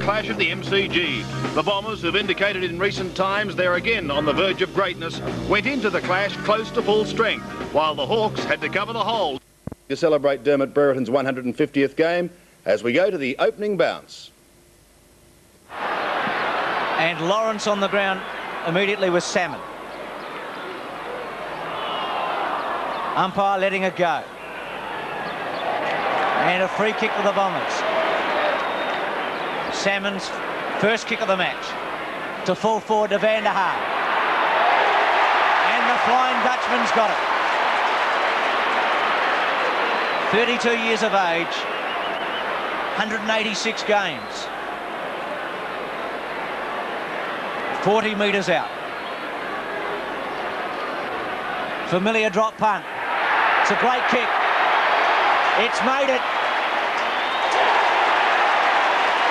clash at the MCG. The Bombers, who've indicated in recent times they're again on the verge of greatness, went into the clash close to full strength, while the Hawks had to cover the hole to celebrate Dermot Brereton's 150th game as we go to the opening bounce. And Lawrence on the ground immediately with Salmon. Umpire letting it go. And a free kick for the Bombers. Salmon's first kick of the match. To full forward to Van der Haar. And the Flying Dutchman's got it. 32 years of age. 186 games. 40 metres out. Familiar drop punt. It's a great kick. It's made it.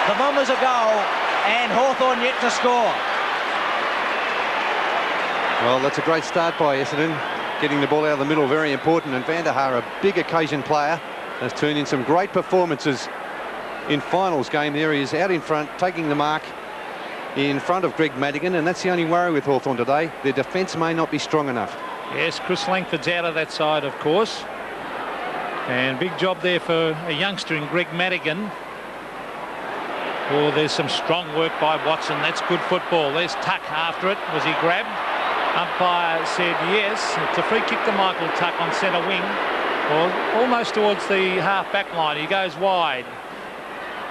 The Bombers a goal and Hawthorn yet to score. Well, that's a great start by Essendon. Getting the ball out of the middle, very important. And Van der Haar, a big occasion player, has turned in some great performances in finals game. There he is out in front, taking the mark in front of Greg Madigan, and that's the only worry with Hawthorn today. Their defence may not be strong enough. Yes, Chris Langford's out of that side, of course. And big job there for a youngster in Greg Madigan. Oh, there's some strong work by Watson. That's good football. There's Tuck after it. Was he grabbed? Umpire said yes. It's a free kick to Michael Tuck on centre wing. Well, almost towards the half-back line. He goes wide.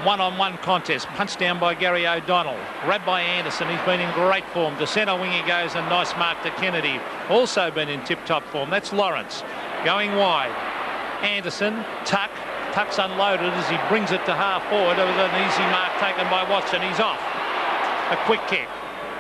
One-on-one contest, punched down by Gary O'Donnell, grabbed by Anderson. He's been in great form. To centre wing he goes, a nice mark to Kennedy, also been in tip-top form. That's Lawrence going wide. Anderson, Tuck's unloaded as he brings it to half forward. It was an easy mark taken by Watson. He's off. A quick kick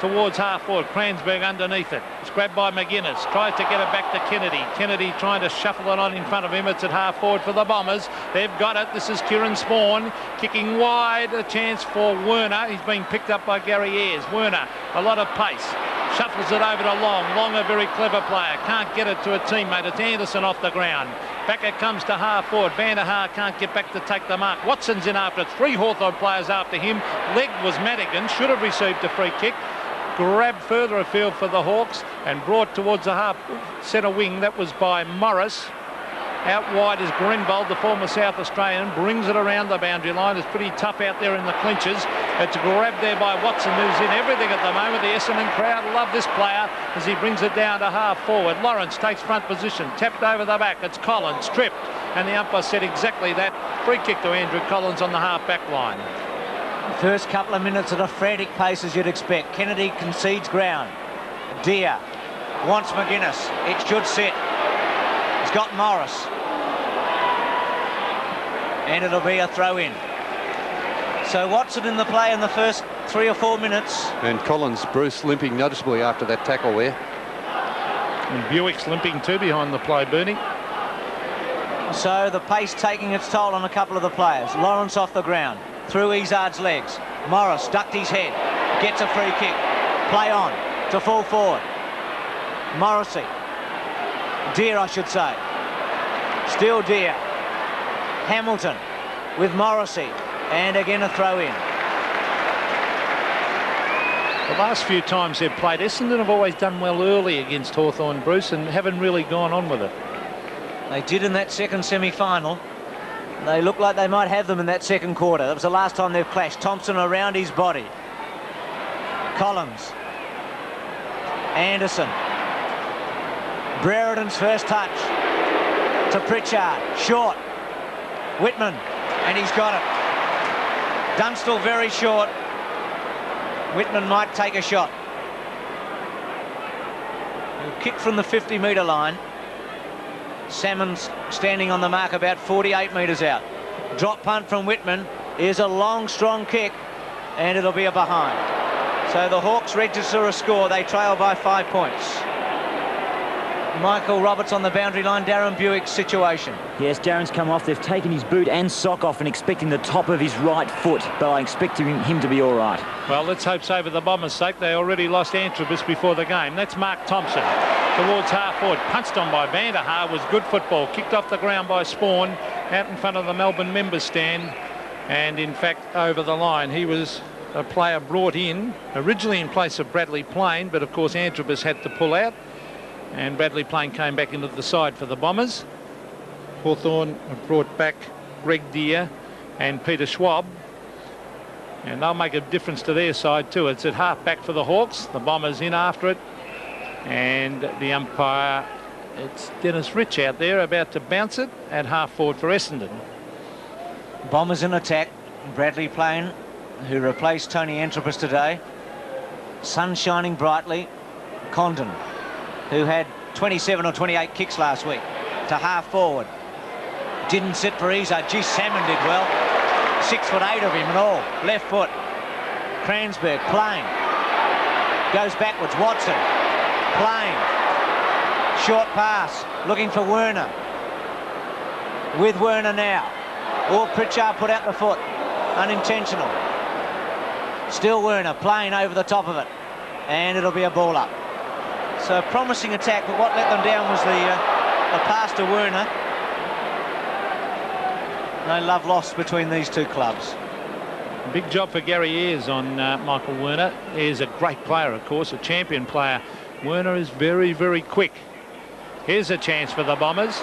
towards half forward. Kransberg underneath it. It's grabbed by McGuinness. Tries to get it back to Kennedy. Kennedy trying to shuffle it on in front of him. It's at half forward for the Bombers. They've got it. This is Kieran Spawn kicking wide. A chance for Werner. He's being picked up by Gary Ayres. Werner, a lot of pace. Shuffles it over to Long. Long, a very clever player. Can't get it to a teammate. It's Anderson off the ground. Back it comes to half forward. Van der Haar can't get back to take the mark. Watson's in after it. 3 Hawthorn players after him. Leg was Madigan. Should have received a free kick. Grabbed further afield for the Hawks and brought towards the half centre wing. That was by Morris. Out wide is Grenbold, the former South Australian, brings it around the boundary line. It's pretty tough out there in the clinches. It's grabbed there by Watson, who's in everything at the moment. The Essendon crowd love this player as he brings it down to half forward. Lawrence takes front position, tapped over the back. It's Collins, tripped, and the umpire said exactly that. Free kick to Andrew Collins on the half back line. First couple of minutes at a frantic pace as you'd expect. Kennedy concedes ground. Deer wants McGuinness. It should sit. He's got Morris. And it'll be a throw in. So Watson in the play in the first 3 or 4 minutes. And Collins, Bruce, limping noticeably after that tackle there. And Buick's limping too behind the play, Bernie. So the pace taking its toll on a couple of the players. Lawrence off the ground. Through Izzard's legs. Morris ducked his head. Gets a free kick. Play on to full forward. Morrissey. Deer, I should say. Still Deer. Hamilton with Morrissey. And again a throw in. The last few times they've played, Essendon have always done well early against Hawthorn, Bruce, and haven't really gone on with it. They did in that second semi-final. They look like they might have them in that second quarter. That was the last time they've clashed. Thompson around his body. Collins. Anderson. Brereton's first touch to Pritchard. Short. Whitman. And he's got it. Dunstall very short. Whitman might take a shot. He'll kick from the 50-metre line. Salmon's standing on the mark about 48 metres out. Drop punt from Whitman is a long, strong kick, and it'll be a behind. So the Hawks register a score. They trail by 5 points. Michael Roberts on the boundary line. Darren Buick's situation. Yes, Darren's come off. They've taken his boot and sock off and expecting the top of his right foot, but I expect him to be all right. Well, let's hope so for the Bombers' sake. They already lost Antrobus before the game. That's Mark Thompson towards half forward. Punched on by Van der Haar was good football. Kicked off the ground by Spawn out in front of the Melbourne members stand. And in fact, over the line, he was a player brought in originally in place of Bradley Plain, but of course Antrobus had to pull out, and Bradley Plain came back into the side for the Bombers. Hawthorn have brought back Greg Deere and Peter Schwab, and they'll make a difference to their side too. It's at half back for the Hawks. The Bombers in after it, and the umpire, it's Dennis Rich out there about to bounce it at half forward for Essendon. Bombers in attack. Bradley Plain, who replaced Tony Antrobus today. Sun shining brightly. Condon, who had 27 or 28 kicks last week, to half forward. Didn't sit for Izard. Gee, Salmon did well. 6'8" of him and all. Left foot. Cransberg, Plain. Goes backwards. Watson. Plain. Short pass. Looking for Werner. With Werner now. Or Pritchard put out the foot. Unintentional. Still Werner. Plain over the top of it. And it'll be a ball up. So promising attack, but what let them down was the pass to Werner. No love lost between these two clubs. Big job for Gary Ayres on Michael Werner. Ayres a great player, of course, a champion player. Werner is very, very quick. Here's a chance for the Bombers.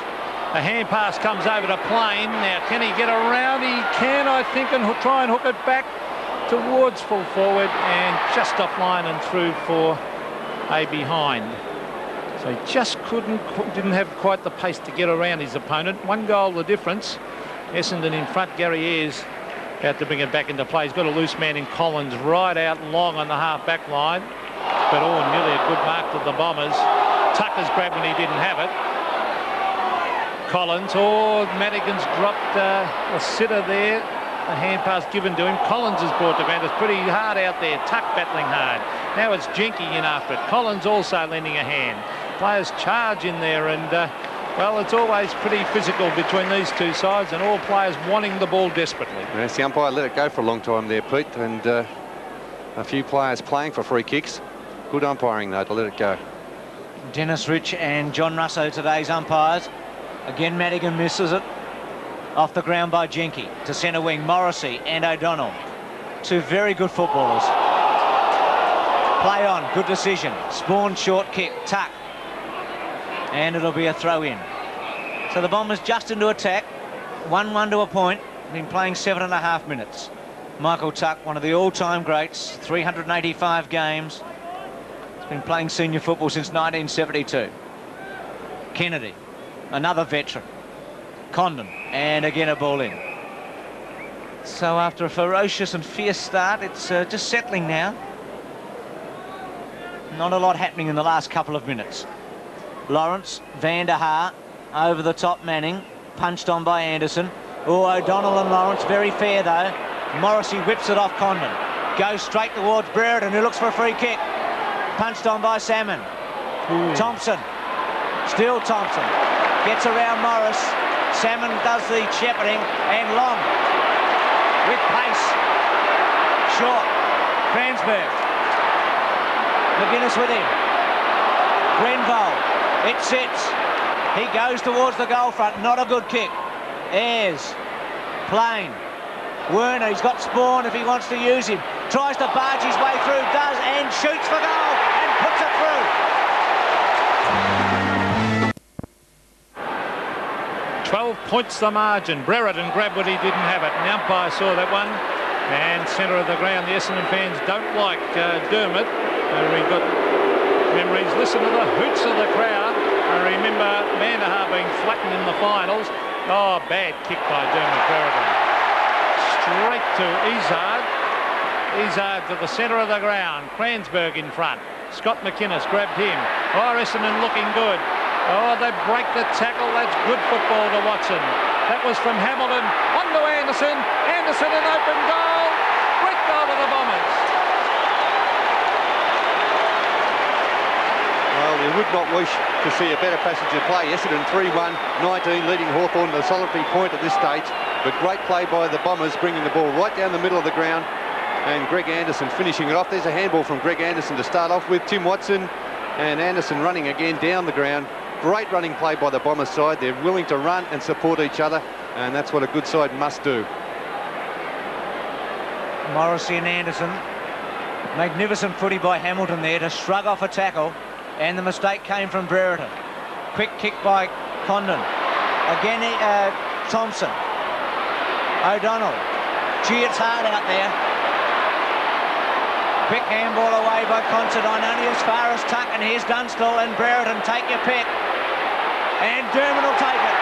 A hand pass comes over to Plain. Now, can he get around? He can, I think, and try and hook it back towards full forward and just offline and through for a behind. So he just didn't have quite the pace to get around his opponent. One goal the difference. Essendon in front. Gary Ayres about to bring it back into play. He's got a loose man in Collins right out long on the half-back line. But nearly a good mark to the Bombers. Tucker's grabbed when he didn't have it. Collins, Madigan's dropped a sitter there. A hand pass given to him. Collins is brought to ground. It's pretty hard out there. Tuck battling hard. Now it's Jenke in after it. Collins also lending a hand. Players charge in there, and well, it's always pretty physical between these two sides, and all players wanting the ball desperately. Yes, the umpire let it go for a long time there, Pete, and a few players playing for free kicks. Good umpiring, though, to let it go. Dennis Rich and John Russo, today's umpires. Again, Madigan misses it. Off the ground by Jenke. To centre wing, Morrissey and O'Donnell. Two very good footballers. Play on, good decision. Spawn short kick, Tuck. And it'll be a throw in. So the Bombers just into attack. 1-1 to a point. Been playing 7.5 minutes. Michael Tuck, one of the all-time greats. 385 games. He's been playing senior football since 1972. Kennedy, another veteran. Condon, and again a ball in. So after a ferocious and fierce start, it's just settling now. Not a lot happening in the last couple of minutes. Lawrence, Van der Haar, over the top Manning, punched on by Anderson. O'Donnell and Lawrence, very fair though. Morrissey whips it off Condon. Goes straight towards Brereton, who looks for a free kick. Punched on by Salmon. Thompson, still Thompson. Gets around Morris. Salmon does the shepherding, and Long with pace. Short. Cransberg. McGuinness with him. Grenville. It sits. He goes towards the goal front. Not a good kick. Ayres. Plain. Werner, he's got Spawn if he wants to use him. Tries to barge his way through, does, and shoots for goal, and puts it through. 12 points the margin. Brereton grabbed what he didn't have it, and the umpire saw that one. And centre of the ground, the Essendon fans don't like Dermott. We've got memories. Listen to the hoots of the crowd. I remember Van der Haar being flattened in the finals. Oh, bad kick by Dermott Brereton. Straight to Izard. Izard to the centre of the ground. Cransberg in front. Scott McInnes grabbed him. Oh, Essendon looking good. Oh, they break the tackle. That's good football to Watson. That was from Hamilton. On to Anderson. Anderson an open goal. Great goal to the Bombers. Well, you would not wish to see a better passage of play. Essendon 3-1, 19 leading Hawthorn to a solitary point at this stage. But great play by the Bombers, bringing the ball right down the middle of the ground. And Greg Anderson finishing it off. There's a handball from Greg Anderson to start off with. Tim Watson and Anderson running again down the ground. Great running play by the Bombers side. They're willing to run and support each other, and that's what a good side must do. Morrissey and Anderson. Magnificent footy by Hamilton there to shrug off a tackle, and the mistake came from Brereton. Quick kick by Condon. Again, Thompson. O'Donnell. Gee, it's hard out there. Quick handball away by Considine, only as far as Tuck, and here's Dunstall and Brereton. Take your pick. And Dermott will take it.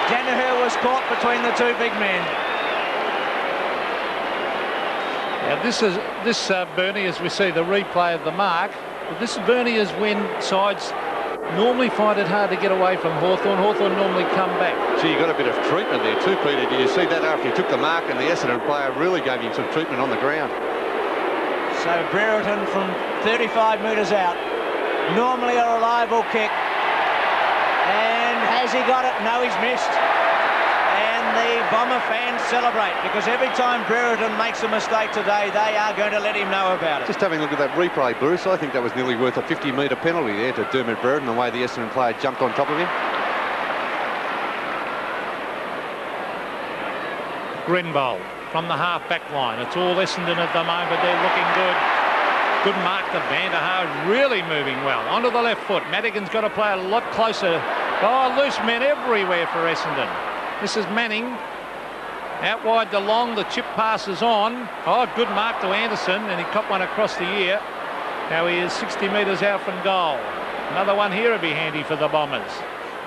Danaher was caught between the two big men. Now this Bernie, as we see the replay of the mark, but this Bernie is when sides normally find it hard to get away from Hawthorn. Hawthorn normally come back. Gee, you got a bit of treatment there too, Peter. Did you see that after he took the mark and the Essendon player really gave him some treatment on the ground? So Brereton from 35 metres out. Normally a reliable kick. And has he got it? No, he's missed. And the Bomber fans celebrate, because every time Brereton makes a mistake today, they are going to let him know about it. Just having a look at that replay, Bruce, I think that was nearly worth a 50-metre penalty there to Dermott Brereton, the way the Essendon player jumped on top of him. Grenbold from the half-back line. It's all Essendon at the moment. They're looking good. Good mark to Vander Haar, really moving well. Onto the left foot. Madigan's got to play a lot closer. Oh, loose men everywhere for Essendon. This is Manning. Out wide to Long. The chip passes on. Oh, good mark to Anderson, and he copped one across the ear. Now he is 60 metres out from goal. Another one here would be handy for the Bombers.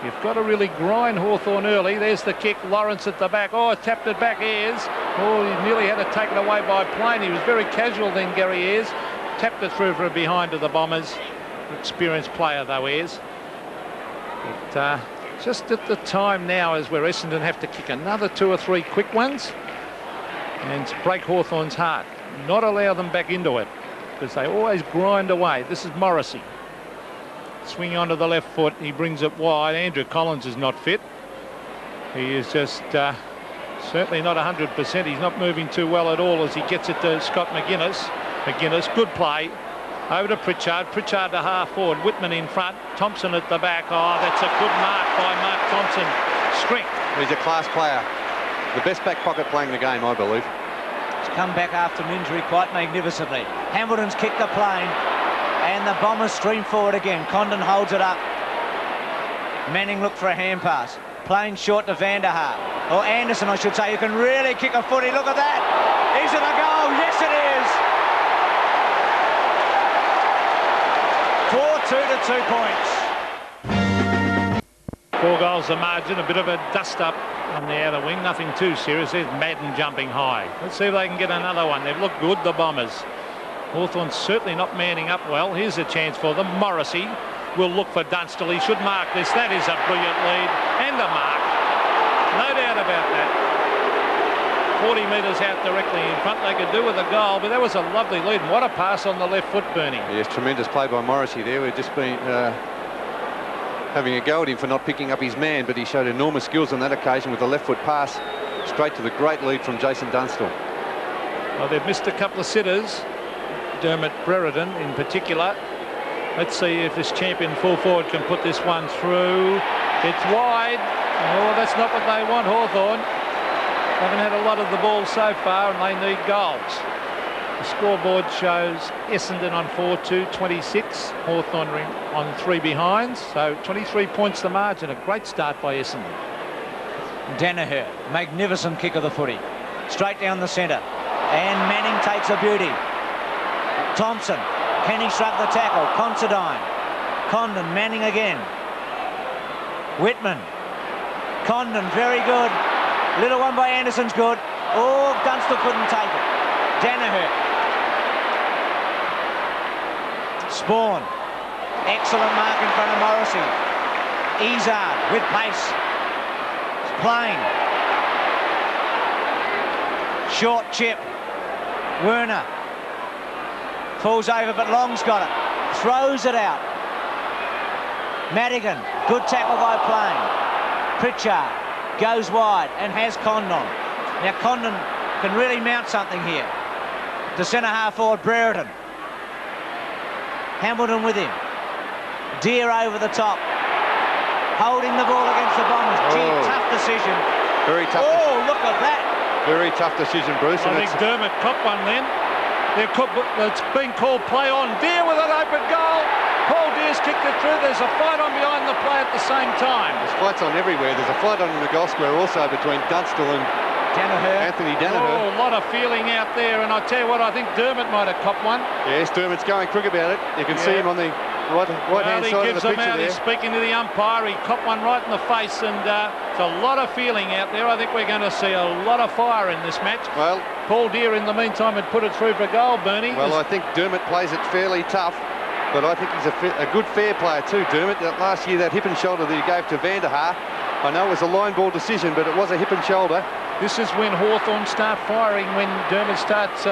You've got to really grind Hawthorn early. There's the kick. Lawrence at the back. Oh, tapped it back. Ayres. Oh, he nearly had it taken away by Plain. He was very casual then, Gary Ayres. Tapped it through for a behind to the Bombers. Experienced player though, Ayres. But just at the time now is where Essendon have to kick another 2 or 3 quick ones and to break Hawthorn's heart. Not allow them back into it, because they always grind away. This is Morrissey. Swing onto the left foot. He brings it wide. Andrew Collins is not fit. He is just certainly not 100%. He's not moving too well at all as he gets it to Scott McGuinness. McGuinness, good play. Over to Pritchard. Pritchard to half forward. Whitman in front. Thompson at the back. Oh, that's a good mark by Mark Thompson. Strength. He's a class player. The best back pocket playing the game, I believe. He's come back after an injury quite magnificently. Hamilton's kicked the plane, and the Bombers stream forward again. Condon holds it up. Manning looked for a hand pass. Playing short to Vander Haar. Or Anderson, I should say, who can really kick a footy. Look at that. Is it a goal? Yes, it is. 4-2 to 2 points. 4 goals the margin. A bit of a dust-up on the outer wing. Nothing too serious. There's Madden jumping high. Let's see if they can get another one. They've looked good, the Bombers. Hawthorn's certainly not manning up well. Here's a chance for them. Morrissey will look for Dunstall. He should mark this. That is a brilliant lead. And a mark. No doubt about that. 40 metres out directly in front. They could do with a goal, but that was a lovely lead. And what a pass on the left foot, Bernie. Yes, tremendous play by Morrissey there. We've just been having a go at him for not picking up his man, but he showed enormous skills on that occasion with the left foot pass straight to the great lead from Jason Dunstall. Well, they've missed a couple of sitters. Dermott Brereton in particular. Let's see if this champion full forward can put this one through. It's wide. Oh, that's not what they want, Hawthorn. Haven't had a lot of the ball so far, and they need goals. The scoreboard shows Essendon on 4-2, 26. Hawthorn on 3 behinds. So 23 points the margin. A great start by Essendon. Danaher, magnificent kick of the footy. Straight down the centre. And Manning takes a beauty. Thompson, can he shrug the tackle? Considine. Condon, Manning again. Whitman. Condon, very good. Little one by Anderson's good. Oh, Dunstall couldn't take it. Danaher. Spawn. Excellent mark in front of Morrissey. Izard with pace. Plain. Short chip. Werner. Falls over, but Long's got it. Throws it out. Madigan. Good tackle by Plain. Pritchard goes wide and has Condon. Now Condon can really mount something here. To centre half forward, Brereton. Hamilton with him. Deer over the top. Holding the ball against the Bombers. Gee, tough decision. Very tough. Oh, look at that. Very tough decision, Bruce. I think Dermot copped one then. It's been called play on. Deere with an open goal. Paul Deere's kicked it through. There's a fight on behind the play at the same time. There's fights on everywhere. There's a fight on in the goal square also between Dunstall and Anthony Danaher. Oh, a lot of feeling out there, and I tell you what, I think Dermot might have copped one. Yes, Dermot's going quick about it. You can see him on the right-hand side of the picture there. He's speaking to the umpire. He copped one right in the face, and it's a lot of feeling out there. I think we're going to see a lot of fire in this match. Well, Paul Deere, in the meantime, had put it through for goal, Bernie. Well, I think Dermot plays it fairly tough, but I think he's a good fair player too, Dermot. That last year, that hip and shoulder that he gave to Van der Haar, I know it was a line ball decision, but it was a hip and shoulder. This is when Hawthorn start firing. When Dermot starts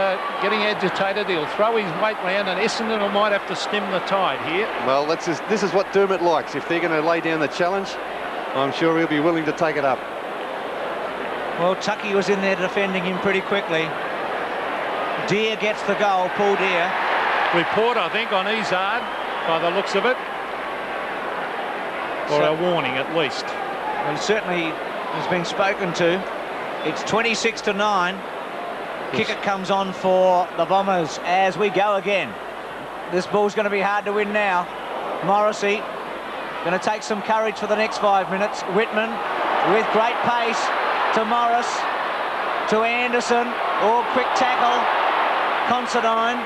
getting agitated, he'll throw his weight round, and Essendon might have to stem the tide here. Well, this is what Dermot likes. If they're going to lay down the challenge, I'm sure he'll be willing to take it up. Well, Tucky was in there defending him pretty quickly. Deere gets the goal, Paul Deere. Report, I think, on Izard, by the looks of it. Or a warning, at least. Well, he certainly has been spoken to. It's 26-9. Kicker comes on for the Bombers as we go again. This ball's going to be hard to win now. Morrissey going to take some courage for the next 5 minutes. Whitman with great pace to Morris, to Anderson. Oh, quick tackle. Considine.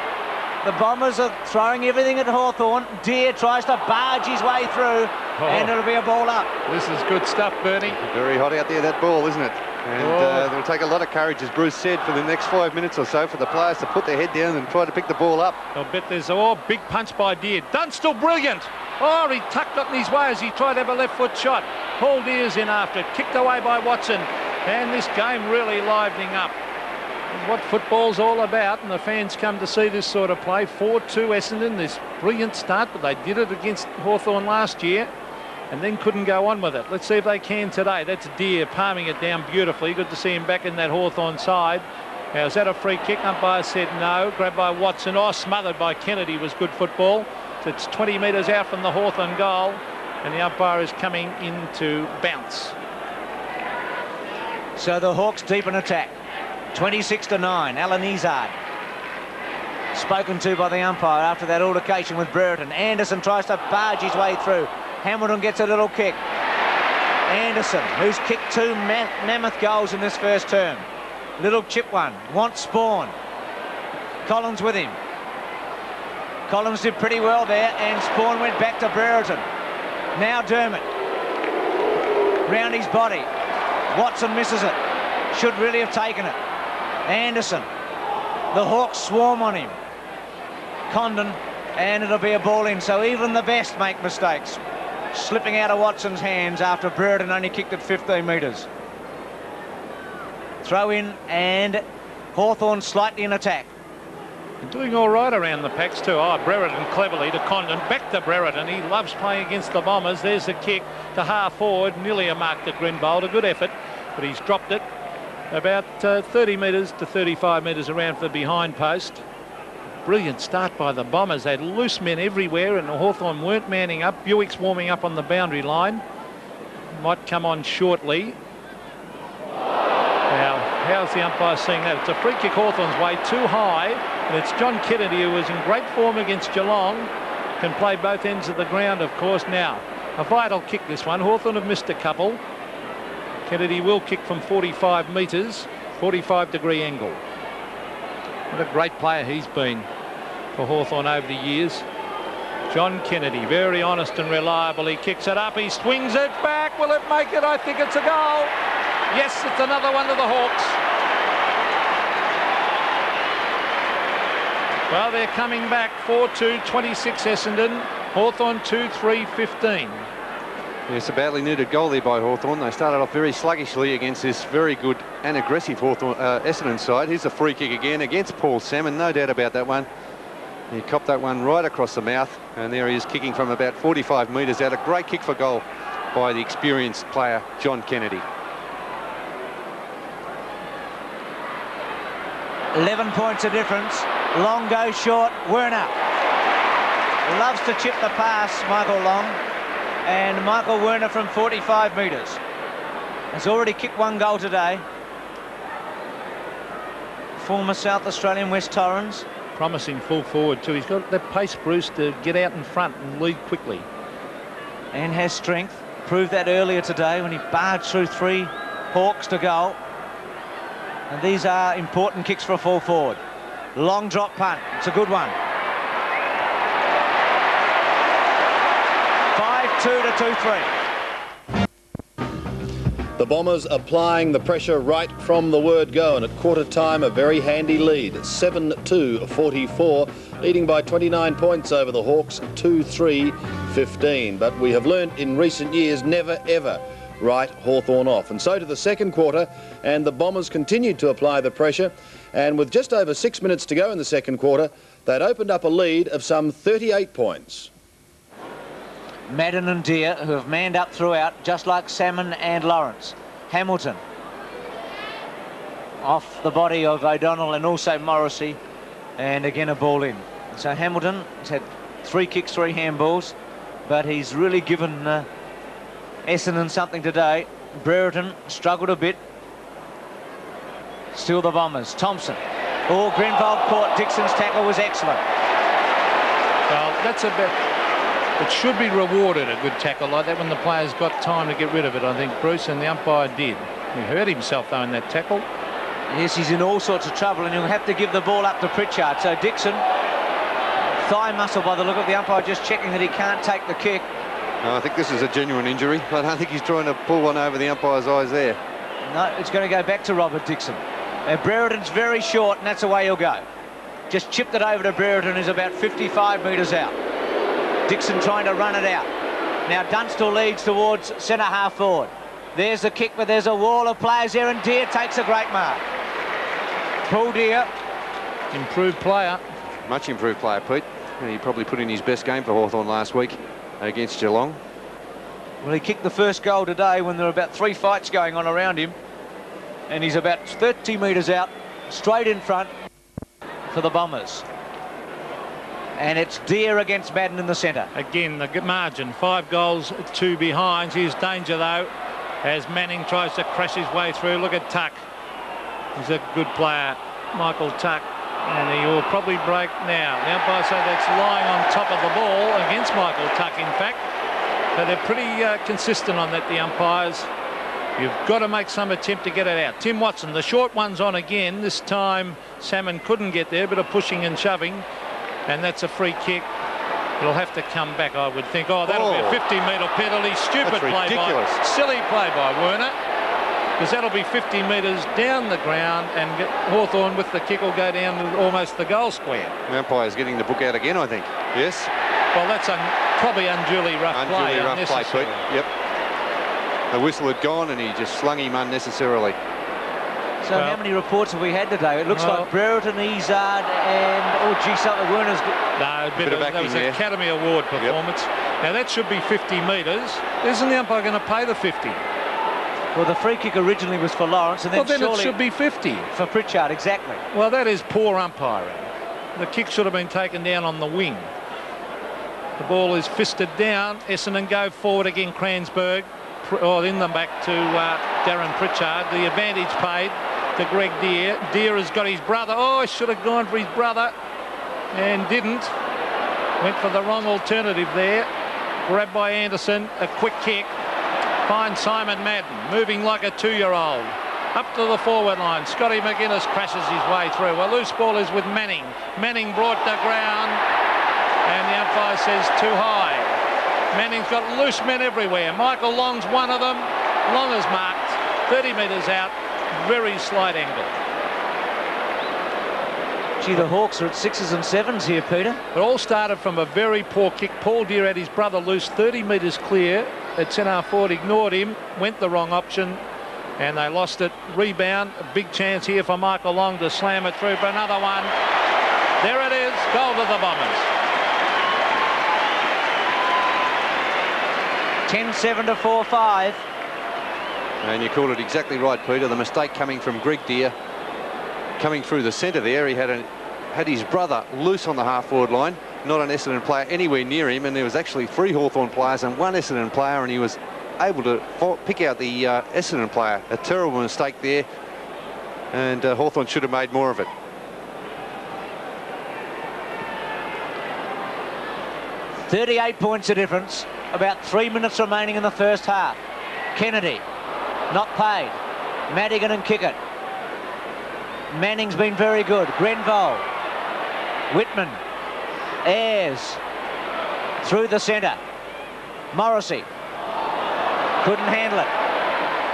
The Bombers are throwing everything at Hawthorn. Deere tries to barge his way through, and it'll be a ball up. This is good stuff, Bernie. Very hot out there, that ball, isn't it? And it'll take a lot of courage, as Bruce said, for the next 5 minutes or so, for the players to put their head down and try to pick the ball up. I'll bet there's a big punch by Deere. Dunstall, brilliant. Oh, he tucked it in his way as he tried to have a left foot shot. Paul Deere's in after it, kicked away by Watson. And this game really livening up. It's what football's all about, and the fans come to see this sort of play. 4-2 Essendon, this brilliant start, but they did it against Hawthorn last year and then couldn't go on with it. Let's see if they can today. That's Deere palming it down beautifully. Good to see him back in that Hawthorn side. Now, is that a free kick? Umpire said no. Grabbed by Watson. Oh, smothered by Kennedy was good football. So it's 20 metres out from the Hawthorn goal, and the umpire is coming in to bounce. So the Hawks deep in attack. 26-9. Alan Izard spoken to by the umpire after that altercation with Brereton. Anderson tries to barge his way through. Hamilton gets a little kick. Anderson, who's kicked 2 mammoth goals in this first term. Little chip one. Wants Spawn. Collins with him. Collins did pretty well there, and Spawn went back to Brereton. Now Dermot. Round his body. Watson misses it. Should really have taken it. Anderson. The Hawks swarm on him. Condon, and it'll be a ball in. So even the best make mistakes. Slipping out of Watson's hands after Brereton only kicked it 15 metres. Throw in, and Hawthorn slightly in attack. Doing all right around the packs too. Oh, Brereton cleverly to Condon. Back to Brereton. He loves playing against the Bombers. There's the kick to half forward. Nearly a mark to Grinbold. A good effort, but he's dropped it about 30 metres to 35 metres around for the behind post. Brilliant start by the Bombers. They had loose men everywhere, and Hawthorn weren't manning up. Buick's warming up on the boundary line. Might come on shortly. Now, how's the umpire seeing that? It's a free kick Hawthorn's way, too high, and it's John Kennedy, who was in great form against Geelong. Can play both ends of the ground, of course. Now, a vital kick, this one. Hawthorn have missed a couple. Kennedy will kick from 45 metres, 45-degree angle. What a great player he's been for Hawthorn over the years. John Kennedy, very honest and reliable. He kicks it up, he swings it back. Will it make it? I think it's a goal. Yes, it's another one to the Hawks. Well, they're coming back. 4-2, 26 Essendon. Hawthorn 2-3, 15. Yes, a badly needed goal there by Hawthorn. They started off very sluggishly against this very good and aggressive Hawthorn Essendon side. Here's a free kick again against Paul Salmon, no doubt about that one. He copped that one right across the mouth, and there he is kicking from about 45 metres out. A great kick for goal by the experienced player, John Kennedy. 11 points of difference. Long goes short. Werner loves to chip the pass, Michael Long. And Michael Werner from 45 metres has already kicked 1 goal today. former South Australian West Torrens. Promising full forward too. He's got that pace, Bruce, to get out in front and lead quickly. And has strength. Proved that earlier today when he barged through 3 Hawks to goal. And these are important kicks for a full forward. Long drop punt. It's a good one. 5-2 to 2-3. The Bombers applying the pressure right from the word go, and at quarter time a very handy lead, 7-2-44, leading by 29 points over the Hawks, 2-3-15. But we have learned in recent years never ever write Hawthorn off. And so to the second quarter, and the Bombers continued to apply the pressure, and with just over 6 minutes to go in the second quarter, they'd opened up a lead of some 38 points. Madden and Deere, who have manned up throughout, just like Salmon and Lawrence. Hamilton off the body of O'Donnell and also Morrissey, and again a ball in. So Hamilton has had 3 kicks, 3 handballs, but he's really given Essendon something today. Brereton struggled a bit. Still the Bombers. Thompson. Oh, Grenville caught. Dixon's tackle was excellent. Well, that's a bit... It should be rewarded, a good tackle like that, when the player's got time to get rid of it. I think Bruce and the umpire did. He hurt himself, though, in that tackle. Yes, he's in all sorts of trouble, and he'll have to give the ball up to Pritchard. So Dixon, thigh muscle by the look of the umpire, just checking that he can't take the kick. No, I think this is a genuine injury. I don't think he's trying to pull one over the umpire's eyes there. No, it's going to go back to Robert Dixon. Brereton's very short, and that's the way he'll go. Just chipped it over to Brereton, who's about 55 metres out. Dixon trying to run it out. Now Dunstall leads towards centre half forward. There's the kick, but there's a wall of players there, and Deere takes a great mark. Paul Deere. Improved player. Much improved player, Pete. He probably put in his best game for Hawthorn last week against Geelong. Well, he kicked the first goal today when there were about 3 fights going on around him. And he's about 30 metres out, straight in front for the Bombers. And it's Deere against Madden in the centre. Again, the margin, 5 goals, 2 behind. Here's danger, though, as Manning tries to crash his way through. Look at Tuck. He's a good player, Michael Tuck. And he will probably break now. The umpire said that's lying on top of the ball against Michael Tuck, in fact. So they're pretty consistent on that, the umpires. You've got to make some attempt to get it out. Tim Watson, the short one's on again. This time Salmon couldn't get there, a bit of pushing and shoving. And that's a free kick. It'll have to come back, I would think. Oh, that'll be a 50-metre penalty. Stupid play by... Silly play by Werner. Because that'll be 50 metres down the ground, and Hawthorn with the kick will go down to almost the goal square. The umpire's getting the book out again, I think. Yes. Well, that's probably unduly rough play. Unduly rough play, Pete. Yep. The whistle had gone, and he just slung him unnecessarily. So how many reports have we had today? It looks like Brereton, Izard, and Werner's... No, that was an Academy Award performance. Yep. Now that should be 50 metres. Isn't the umpire going to pay the 50? Well, the free kick originally was for Lawrence, and then it should be 50 for Pritchard. Exactly. Well, that is poor umpiring. The kick should have been taken down on the wing. The ball is fisted down. Essendon go forward again. Cransberg, or in them back to Darren Pritchard. The advantage paid to Greg Deere. Deere has got his brother. Oh, he should have gone for his brother and didn't. Went for the wrong alternative there. Grabbed by Anderson. A quick kick. Finds Simon Madden, moving like a 2-year-old. Up to the forward line. Scotty McGuinness crashes his way through. A loose ball is with Manning. Manning brought to ground, and the umpire says too high. Manning's got loose men everywhere. Michael Long's one of them. Long is marked, 30 metres out, very slight angle. Gee, the Hawks are at 6s and 7s here, Peter. It all started from a very poor kick. Paul Deere had his brother loose, 30 metres clear. At centre forward, ignored him, went the wrong option, and they lost it. Rebound, a big chance here for Michael Long to slam it through for another one. There it is, goal to the Bombers. 10-7 to 4-5. And you called it exactly right, Peter. The mistake coming from Greg Deere. Coming through the centre there, he had his brother loose on the half-forward line. Not an Essendon player anywhere near him, and there was actually 3 Hawthorn players and 1 Essendon player, and he was able to pick out the Essendon player. A terrible mistake there. and Hawthorn should have made more of it. .38 points of difference. About 3 minutes remaining in the first half. Kennedy, not paid. Madigan and Kickett. Manning's been very good. Grenville. Whitman. Ayres. Through the centre. Morrissey. Couldn't handle it.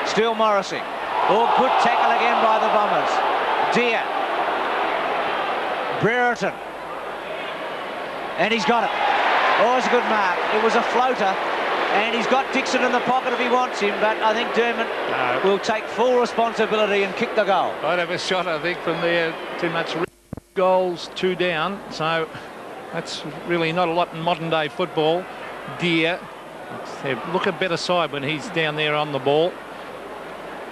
Still Morrissey. Oh, good tackle again by the Bombers. Deer. Brereton. And he's got it. Oh, it's a good mark. It was a floater. And he's got Dixon in the pocket if he wants him, but I think Dermott will take full responsibility and kick the goal. I'd have a shot, I think, from there. Too much goals, 2 down. So that's really not a lot in modern-day football. Deer. Look a better side when he's down there on the ball.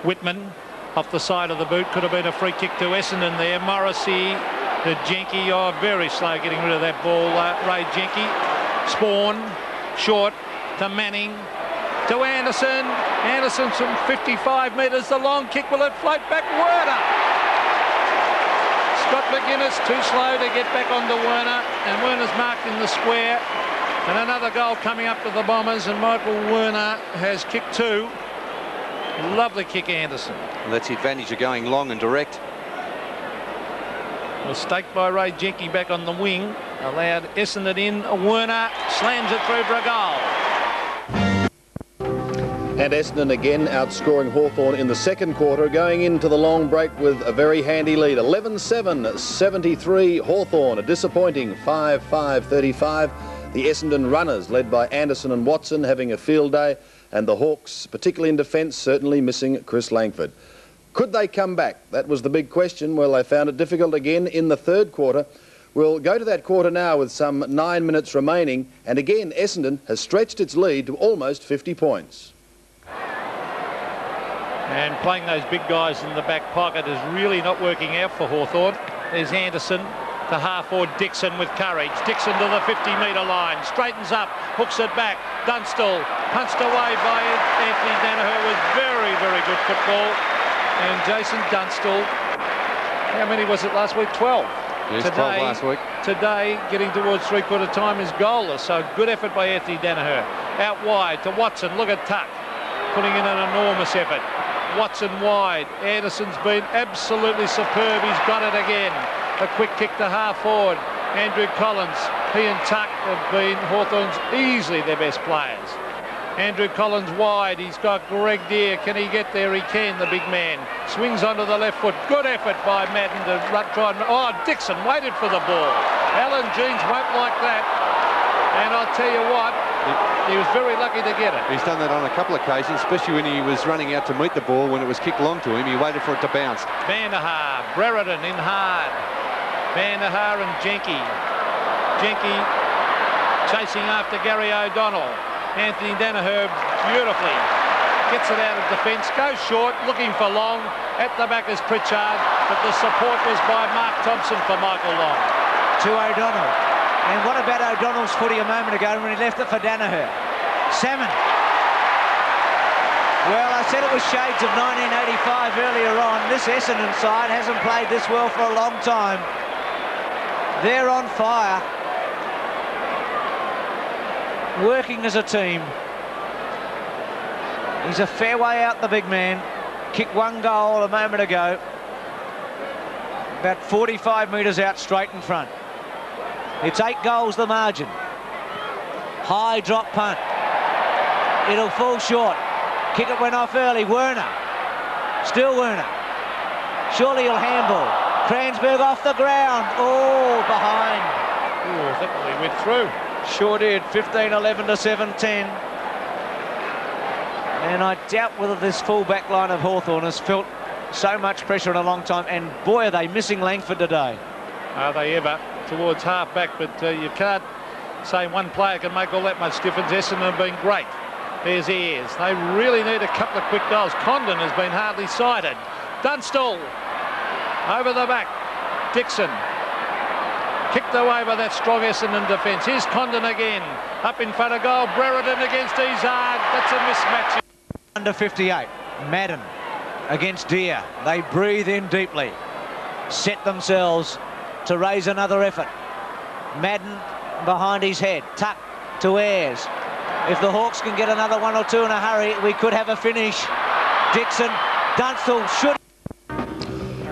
Whitman off the side of the boot. Could have been a free kick to Essendon there. Morrissey to Jenke. Oh, very slow getting rid of that ball, Ray Jenke. Spawn, short to Manning, to Anderson. Anderson from 55 metres. The long kick, will it float back? Werner. Scott McGuinness too slow to get back onto Werner, and Werner's marked in the square. And another goal coming up to the Bombers, and Michael Werner has kicked 2. Lovely kick, Anderson. And that's the advantage of going long and direct. Mistake by Ray Jenke back on the wing. Allowed Essendon in. Werner slams it through for a goal. And Essendon again outscoring Hawthorn in the second quarter, going into the long break with a very handy lead. 11-7, 73 Hawthorn. A disappointing 5-5-35. The Essendon runners, led by Anderson and Watson, having a field day. And the Hawks, particularly in defence, certainly missing Chris Langford. Could they come back? That was the big question. Well, they found it difficult again in the third quarter. We'll go to that quarter now with some 9 minutes remaining. And again, Essendon has stretched its lead to almost 50 points. And playing those big guys in the back pocket is really not working out for Hawthorn. There's Anderson to half-forward Dixon with courage. Dixon to the 50-metre line. Straightens up, hooks it back. Dunstall punched away by Anthony Danaher with very, very good football. And Jason Dunstall, how many was it last week? 12. Yes, 12 last week. Today, getting towards three-quarter time, is goalless. So good effort by Anthony Danaher. Out wide to Watson. Look at Tuck, putting in an enormous effort. Watson wide. Anderson's been absolutely superb. He's got it again. A quick kick to half forward. Andrew Collins. He and Tuck have been Hawthorn's easily their best players. Andrew Collins wide. He's got Greg Deer. Can he get there? He can, the big man. Swings onto the left foot. Good effort by Madden to try and... Oh, Dixon waited for the ball. Alan Jeans won't like that. And I'll tell you what, he was very lucky to get it. He's done that on a couple of occasions, especially when he was running out to meet the ball when it was kicked long to him. He waited for it to bounce. Vanderhaar, Brereton in hard. Vanderhaar and Jenke. Jenke chasing after Gary O'Donnell. Anthony Danaher beautifully gets it out of defence, goes short, looking for Long. At the back is Pritchard, but the support was by Mark Thompson for Michael Long. To O'Donnell. And what about O'Donnell's footy a moment ago when he left it for Danaher? Salmon. Well, I said it was shades of 1985 earlier on. This Essendon side hasn't played this well for a long time. They're on fire. Working as a team. He's a fair way out, the big man. Kicked 1 goal a moment ago. About 45 metres out straight in front. It's 8 goals the margin. High drop punt. It'll fall short. Kick it went off early. Werner. Still Werner. Surely he'll handball. Cransberg off the ground. Oh, behind. Oh, I think he went through. Sure did. 15-11 to 7-10. And I doubt whether this full back line of Hawthorn has felt so much pressure in a long time. And boy, are they missing Langford today. Are they ever? Towards half back, but you can't say one player can make all that much difference. Essendon have been great. There's Ayres. They really need a couple of quick goals. Condon has been hardly sighted. Dunstall over the back. Dixon kicked away by that strong Essendon defence. Here's Condon again. Up in front of goal. Brereton against Izard. That's a mismatch. Under 58. Madden. against Deer. They breathe in deeply, set themselves to raise another effort. Madden behind his head, Tuck to Ayres. If the Hawks can get another 1 or 2 in a hurry, we could have a finish. Dixon, Dunstall should...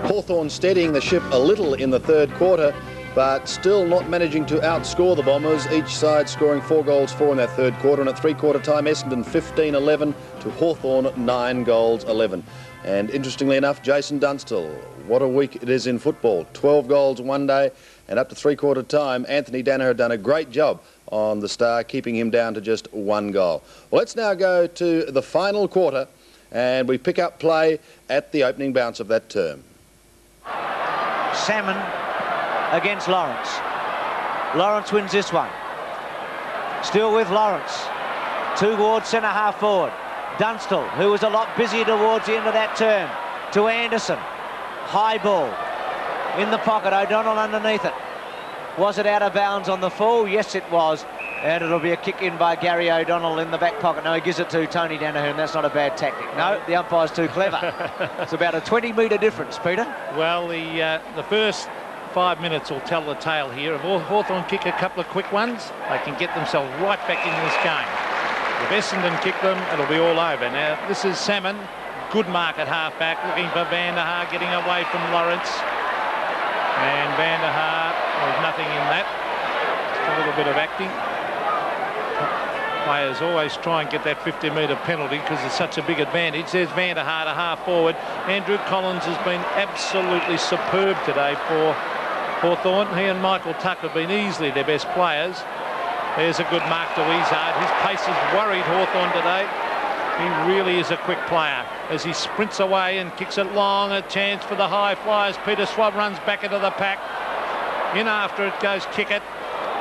Hawthorn steadying the ship a little in the third quarter, but still not managing to outscore the Bombers, each side scoring 4 goals for in that third quarter. And at three-quarter time, Essendon 15-11 to Hawthorn 9 goals 11. And interestingly enough, Jason Dunstall, what a week it is in football. 12 goals one day, and up to three-quarter time, Anthony Danaher had done a great job on the Star, keeping him down to just 1 goal. Well, let's now go to the final quarter, and we pick up play at the opening bounce of that term. Salmon against Lawrence. Lawrence wins this one. Still with Lawrence. Towards centre half forward. Dunstall, who was a lot busier towards the end of that term. To Anderson. High ball. In the pocket. O'Donnell underneath it. Was it out of bounds on the fall? Yes, it was. And it'll be a kick in by Gary O'Donnell in the back pocket. No, he gives it to Tony Danaher, and that's not a bad tactic. No, the umpire's too clever. It's about a 20-metre difference, Peter. Well, the first 5 minutes will tell the tale here. If Hawthorn kick a couple of quick ones, they can get themselves right back in this game. If Essendon kick them, it'll be all over. Now, this is Salmon. Good mark at half-back, looking for Van der Haar, getting away from Lawrence. And Van der Haar, there's nothing in that. Just a little bit of acting. Players always try and get that 50-metre penalty because it's such a big advantage. There's Van der Haar to half forward. Andrew Collins has been absolutely superb today for Hawthorn. He and Michael Tuck have been easily their best players. There's a good mark to Izard. His pace has worried Hawthorn today. He really is a quick player as he sprints away and kicks it long. A chance for the high flyers. Peter Swab runs back into the pack. In after it goes Kickett.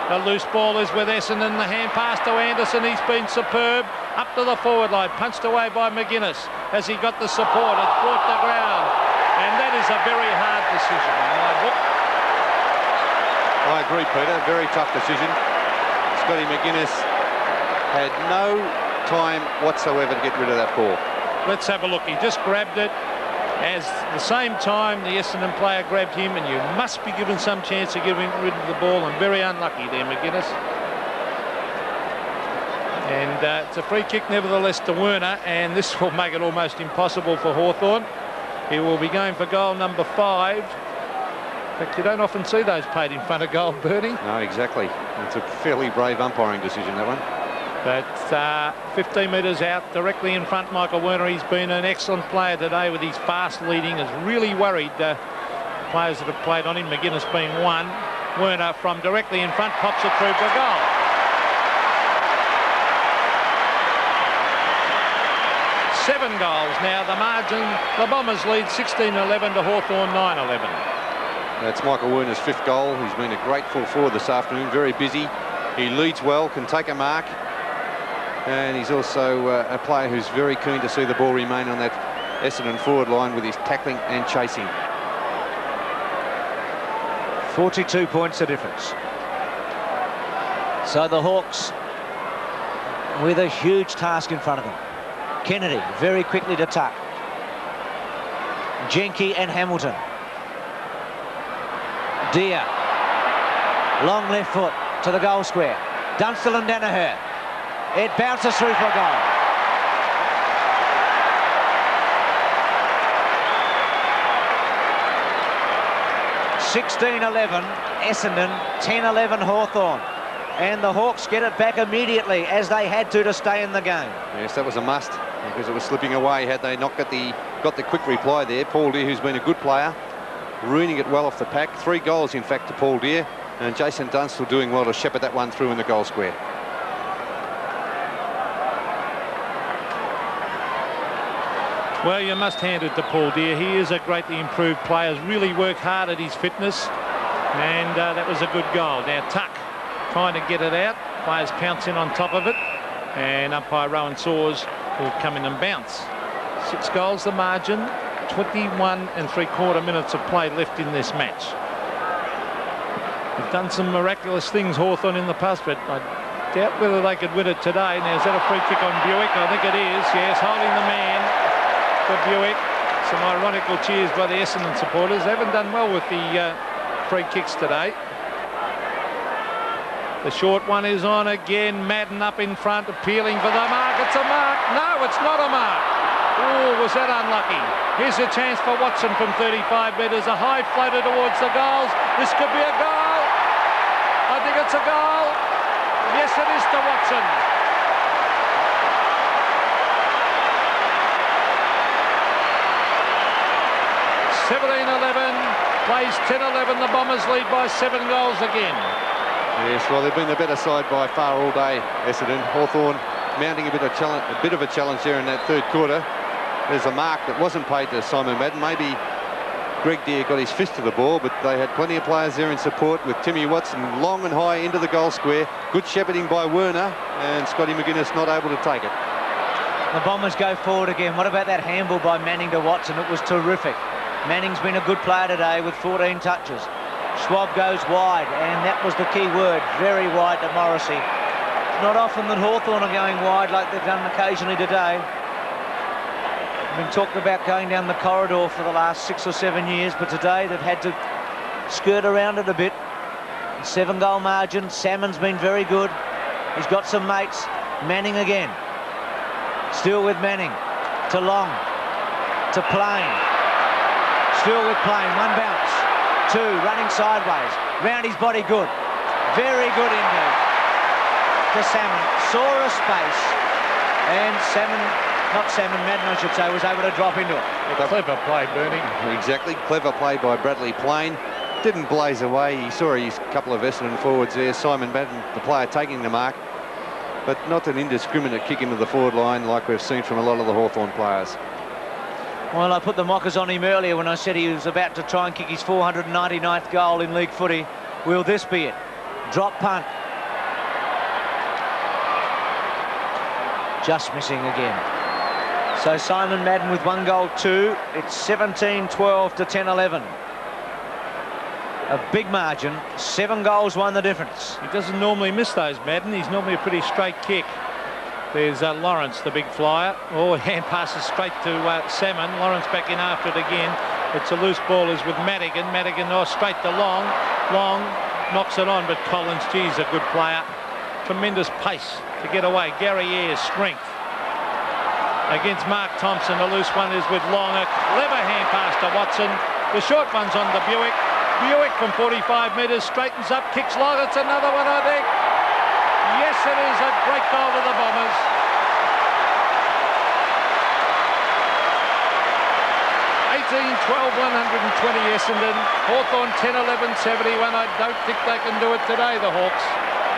The loose ball is with Essendon. The hand pass to Anderson. He's been superb. Up to the forward line. Punched away by McGuinness. Has he got the support? It's brought to ground. And that is a very hard decision. I agree, Peter. Very tough decision. Scotty McGuinness had no time whatsoever to get rid of that ball. Let's have a look. He just grabbed it. As the same time the Essendon player grabbed him, and you must be given some chance of getting rid of the ball, and very unlucky there, McGuinness. And it's a free kick nevertheless to Werner, and this will make it almost impossible for Hawthorn. He will be going for goal number 5. In fact, you don't often see those paid in front of goal, Bernie. No, exactly. It's a fairly brave umpiring decision, that one. But 15 metres out, directly in front, Michael Werner. He's been an excellent player today with his fast leading. Has really worried players that have played on him, McGuinness being one. Werner from directly in front pops it through for a goal. Seven goals now. The margin, the Bombers lead 16-11 to Hawthorn 9-11. That's Michael Werner's 5th goal. He's been a great full forward this afternoon. Very busy. He leads well, can take a mark. And he's also a player who's very keen to see the ball remain on that Essendon forward line with his tackling and chasing. 42 points the difference. So the Hawks with a huge task in front of them. Kennedy very quickly to Tuck. Jenke and Hamilton. Deer. Long left foot to the goal square. Dunstall and Danaher. It bounces through for a goal. (16-11) Essendon, 10-11 Hawthorn. And the Hawks get it back immediately, as they had to stay in the game. Yes, that was a must, because it was slipping away had they not got the quick reply there. Paul Deer, who's been a good player, ruining it well off the pack. 3 goals, in fact, to Paul Deer. And Jason Dunstall doing well to shepherd that one through in the goal square. Well, you must hand it to Paul Deer. He is a greatly improved player. Has really worked hard at his fitness. And that was a good goal. Now, Tuck trying to get it out. Players pounce in on top of it. And umpire Rowan Saws will come in and bounce. 6 goals the margin. 21 3/4 minutes of play left in this match. They've done some miraculous things, Hawthorn, in the past, but I doubt whether they could win it today. Now, is that a free kick on Buick? I think it is, yes, holding the man for Buick. Some ironical cheers by the Essendon supporters. They haven't done well with the free kicks today. The short one is on again. Madden up in front, appealing for the mark. It's a mark. No, it's not a mark. Oh, was that unlucky? Here's a chance for Watson from 35 metres. A high floater towards the goals. This could be a goal. I think it's a goal. Yes, it is to Watson. Plays 10-11. The Bombers lead by 7 goals again. Yes, well, they've been the better side by far all day, Essendon. Hawthorn mounting a bit of a challenge there in that third quarter. There's a mark that wasn't paid to Simon Madden. Maybe Greg Deere got his fist to the ball, but they had plenty of players there in support with Timmy Watson long and high into the goal square. Good shepherding by Werner, and Scotty McGuinness not able to take it. The Bombers go forward again. What about that handball by Manning to Watson? It was terrific. Manning's been a good player today with 14 touches. Schwab goes wide, and that was the key word, very wide to Morrissey. It's not often that Hawthorn are going wide like they've done occasionally today. Been talked about going down the corridor for the last 6 or 7 years, but today they've had to skirt around it a bit. 7-goal margin. Salmon's been very good. He's got some mates. Manning again. Still with Manning. To Long. To Plain. Still with Plain. 1 bounce. 2 running sideways. Round his body good. Very good indeed. To Salmon. Saw a space. And Madden, I should say, was able to drop into it. Clever play, Bernie. Exactly. Clever play by Bradley Plain. Didn't blaze away. He saw his couple of Essendon forwards there. Simon Madden, the player, taking the mark. But not an indiscriminate kick into the forward line like we've seen from a lot of the Hawthorn players. Well, I put the mockers on him earlier when I said he was about to try and kick his 499th goal in league footy. Will this be it? Drop punt. Just missing again. So Simon Madden with 1 goal, 2. It's 17-12 to 10-11. A big margin. 7 goals won the difference. He doesn't normally miss those, Madden. He's normally a pretty straight kick. There's Lawrence, the big flyer. Oh, hand passes straight to Salmon. Lawrence back in after it again. It's a loose ball is with Madigan. Madigan straight to Long. Long knocks it on, but Collins, geez, a good player. Tremendous pace to get away. Gary Ayres, strength. Against Mark Thompson, the loose one is with Long. A clever hand pass to Watson. The short one's on to Buick. Buick from 45 metres, straightens up, kicks long. It's another one, I think. Yes, it is a great goal to the Bombers. (18-12) 120 Essendon. Hawthorn 10-11 71. I don't think they can do it today, the Hawks.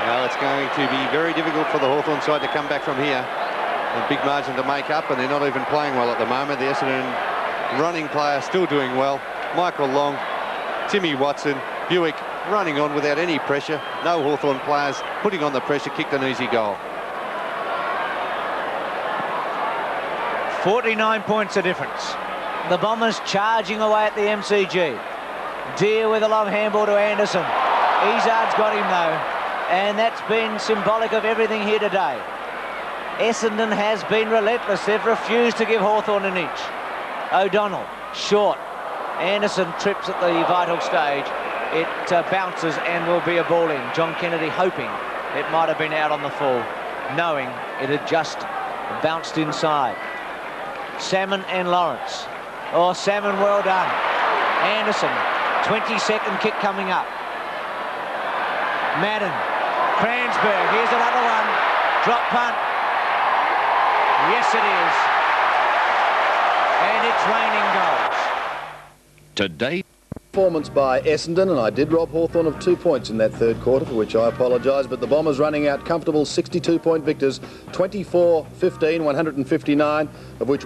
Well, it's going to be very difficult for the Hawthorn side to come back from here. A big margin to make up, and they're not even playing well at the moment. The Essendon running player still doing well. Michael Long, Timmy Watson, Buick running on without any pressure. No Hawthorn players putting on the pressure, kicked an easy goal. 49 points of difference. The Bombers charging away at the MCG. Deere with a long handball to Anderson. Izzard's got him though, and that's been symbolic of everything here today. Essendon has been relentless. They've refused to give Hawthorn an inch. O'Donnell, short. Anderson trips at the vital stage. It bounces and will be a ball in. John Kennedy hoping it might have been out on the full, knowing it had just bounced inside. Salmon and Lawrence. Oh, Salmon, well done. Anderson, 22nd kick coming up. Madden, Cransberg, here's another one. Drop punt. Yes, it is. And it's raining goals. Today, performance by Essendon, and I did rob Hawthorn of 2 points in that third quarter, for which I apologise, but the Bombers running out comfortable 62-point victors, 24-15, 159, of which